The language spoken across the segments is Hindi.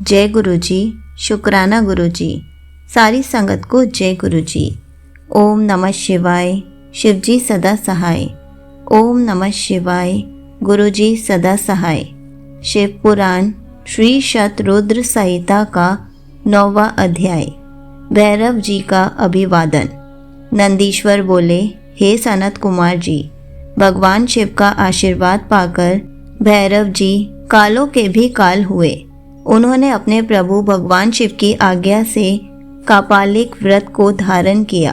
जय गुरु जी, शुक्राना गुरु जी। सारी संगत को जय गुरु जी। ओम नमः शिवाय, शिव जी सदा सहाय। ओम नमः शिवाय, गुरु जी सदा सहाय। शिव पुराण श्री शतरुद्र संहिता का 9वां अध्याय। भैरव जी का अभिवादन। नंदीश्वर बोले, हे सनत कुमार जी, भगवान शिव का आशीर्वाद पाकर भैरव जी कालों के भी काल हुए। उन्होंने अपने प्रभु भगवान शिव की आज्ञा से कपालिक व्रत को धारण किया।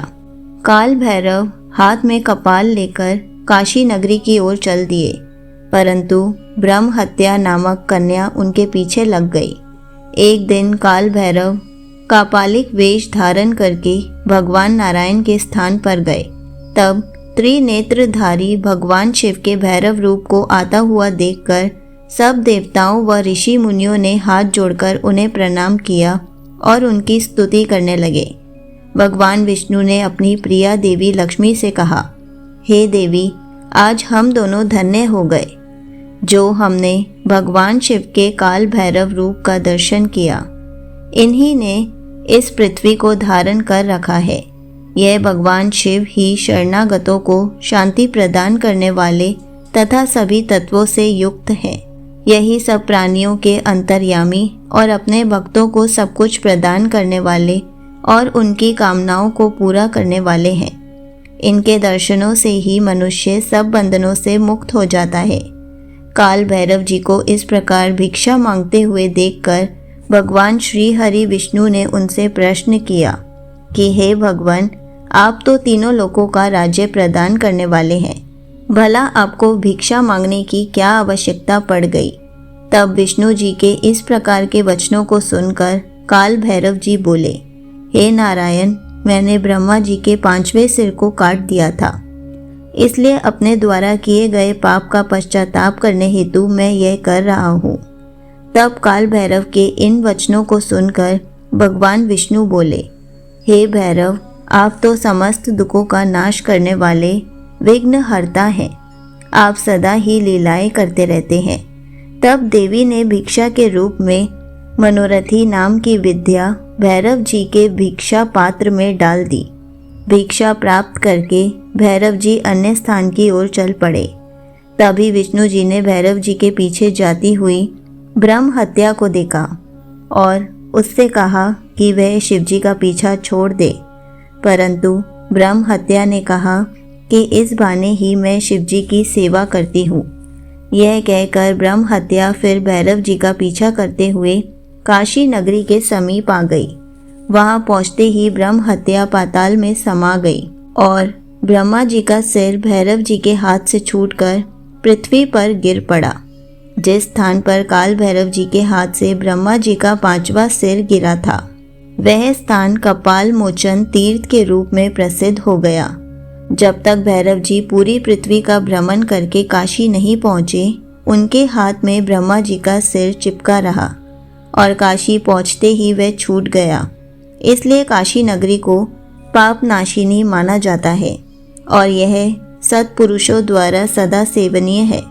काल भैरव हाथ में कपाल लेकर काशी नगरी की ओर चल दिए, परंतु ब्रह्म हत्या नामक कन्या उनके पीछे लग गई। एक दिन काल भैरव कपालिक वेश धारण करके भगवान नारायण के स्थान पर गए। तब त्रिनेत्रधारी भगवान शिव के भैरव रूप को आता हुआ देखकर सब देवताओं व ऋषि मुनियों ने हाथ जोड़कर उन्हें प्रणाम किया और उनकी स्तुति करने लगे। भगवान विष्णु ने अपनी प्रिया देवी लक्ष्मी से कहा, हे देवी, आज हम दोनों धन्य हो गए जो हमने भगवान शिव के काल भैरव रूप का दर्शन किया। इन्हीं ने इस पृथ्वी को धारण कर रखा है। यह भगवान शिव ही शरणागतों को शांति प्रदान करने वाले तथा सभी तत्वों से युक्त हैं। यही सब प्राणियों के अंतर्यामी और अपने भक्तों को सब कुछ प्रदान करने वाले और उनकी कामनाओं को पूरा करने वाले हैं। इनके दर्शनों से ही मनुष्य सब बंधनों से मुक्त हो जाता है। काल भैरव जी को इस प्रकार भिक्षा मांगते हुए देखकर भगवान श्री हरि विष्णु ने उनसे प्रश्न किया कि हे भगवान, आप तो तीनों लोकों का राज्य प्रदान करने वाले हैं, भला आपको भिक्षा मांगने की क्या आवश्यकता पड़ गई। तब विष्णु जी के इस प्रकार के वचनों को सुनकर काल भैरव जी बोले, हे नारायण, मैंने ब्रह्मा जी के 5वें सिर को काट दिया था, इसलिए अपने द्वारा किए गए पाप का पश्चाताप करने हेतु मैं यह कर रहा हूँ। तब काल भैरव के इन वचनों को सुनकर भगवान विष्णु बोले, हे भैरव, आप तो समस्त दुखों का नाश करने वाले विघ्नहर्ता हैं। आप सदा ही लीलाएं करते रहते हैं। तब देवी ने भिक्षा के रूप में मनोरथी नाम की विद्या भैरव जी के भिक्षा पात्र में डाल दी। भिक्षा प्राप्त करके भैरव जी अन्य स्थान की ओर चल पड़े। तभी विष्णु जी ने भैरव जी के पीछे जाती हुई ब्रह्म हत्या को देखा और उससे कहा कि वह शिव जी का पीछा छोड़ दे, परंतु ब्रह्म हत्या ने कहा कि इस बहाने ही मैं शिव जी की सेवा करती हूँ। यह कहकर ब्रह्म हत्या फिर भैरव जी का पीछा करते हुए काशी नगरी के समीप आ गई। वहां पहुंचते ही ब्रह्म हत्या पाताल में समा गई और ब्रह्मा जी का सिर भैरव जी के हाथ से छूटकर पृथ्वी पर गिर पड़ा। जिस स्थान पर काल भैरव जी के हाथ से ब्रह्मा जी का 5वां सिर गिरा था, वह स्थान कपाल मोचन तीर्थ के रूप में प्रसिद्ध हो गया। जब तक भैरव जी पूरी पृथ्वी का भ्रमण करके काशी नहीं पहुँचे, उनके हाथ में ब्रह्मा जी का सिर चिपका रहा और काशी पहुँचते ही वह छूट गया। इसलिए काशी नगरी को पाप नाशिनी माना जाता है और यह सत्पुरुषों द्वारा सदा सेवनीय है।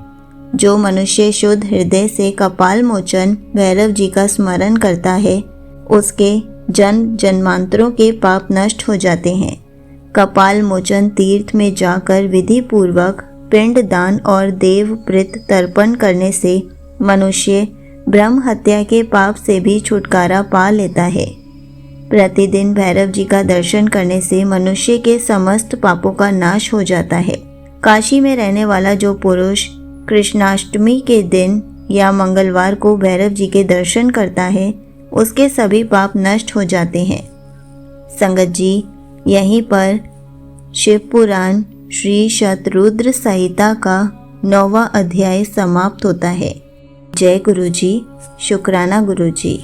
जो मनुष्य शुद्ध हृदय से कपाल मोचन भैरव जी का स्मरण करता है, उसके जन्म जन्मांतरों के पाप नष्ट हो जाते हैं। कपाल मोचन तीर्थ में जाकर विधि पूर्वक पिंड दान और देव प्रीत तर्पण करने से मनुष्य ब्रह्म हत्या के पाप से भी छुटकारा पा लेता है। प्रतिदिन भैरव जी का दर्शन करने से मनुष्य के समस्त पापों का नाश हो जाता है। काशी में रहने वाला जो पुरुष कृष्णाष्टमी के दिन या मंगलवार को भैरव जी के दर्शन करता है, उसके सभी पाप नष्ट हो जाते हैं। संगत जी, यहीं पर शिव पुराण श्री शतरुद्र संहिता का 9वां अध्याय समाप्त होता है। जय गुरु जी, शुक्राना गुरु जी।